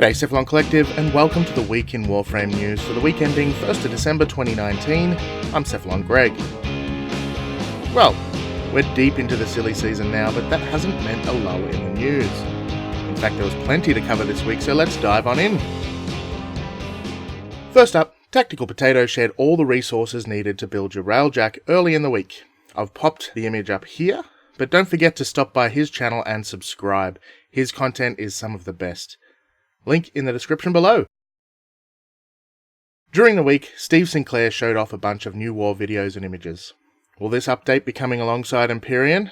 G'day Cephalon Collective and welcome to the Week in Warframe news for the week ending 1st of December 2019. I'm Cephalon Greg. Well, we're deep into the silly season now, but that hasn't meant a lull in the news. In fact, there was plenty to cover this week, so let's dive on in. First up, Tactical Potato shared all the resources needed to build your railjack early in the week. I've popped the image up here, but don't forget to stop by his channel and subscribe. His content is some of the best. Link in the description below. During the week, Steve Sinclair showed off a bunch of new war videos and images. Will this update be coming alongside Empyrean?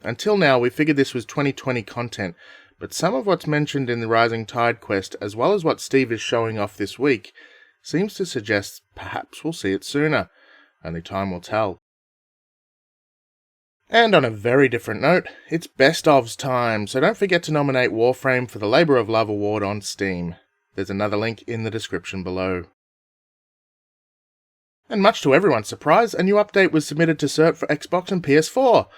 Until now, we figured this was 2020 content, but some of what's mentioned in the Rising Tide quest, as well as what Steve is showing off this week, seems to suggest perhaps we'll see it sooner. Only time will tell. And on a very different note, it's Best Ofs time, so don't forget to nominate Warframe for the Labour of Love Award on Steam. There's another link in the description below. And much to everyone's surprise, a new update was submitted to cert for Xbox and PS4,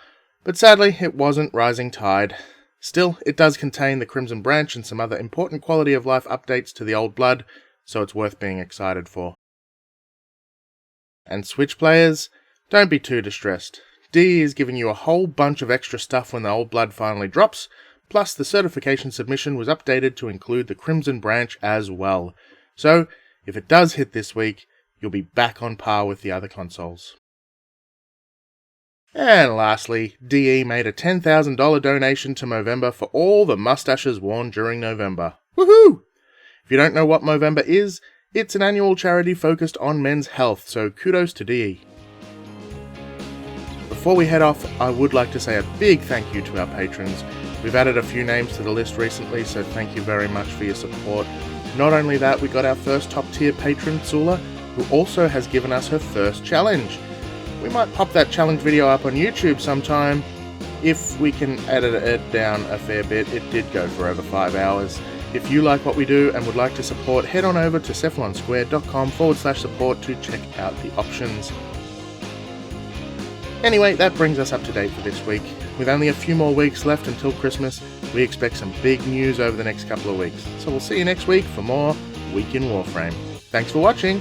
but sadly it wasn't Rising Tide. Still, it does contain the Crimson Branch and some other important quality of life updates to the Old Blood, so it's worth being excited for. And Switch players, don't be too distressed. DE is giving you a whole bunch of extra stuff when the Old Blood finally drops, plus the certification submission was updated to include the Crimson Branch as well. So, if it does hit this week, you'll be back on par with the other consoles. And lastly, DE made a $10,000 donation to Movember for all the mustaches worn during November. Woohoo! If you don't know what Movember is, it's an annual charity focused on men's health, so kudos to DE. Before we head off, I would like to say a big thank you to our patrons. We've added a few names to the list recently, so thank you very much for your support. Not only that, we got our first top tier patron, Sula, who also has given us her first challenge. We might pop that challenge video up on YouTube sometime, if we can edit it down a fair bit. It did go for over 5 hours. If you like what we do and would like to support, head on over to cephalonsquared.com/support to check out the options. Anyway, that brings us up to date for this week. With only a few more weeks left until Christmas, we expect some big news over the next couple of weeks. So we'll see you next week for more Week in Warframe. Thanks for watching!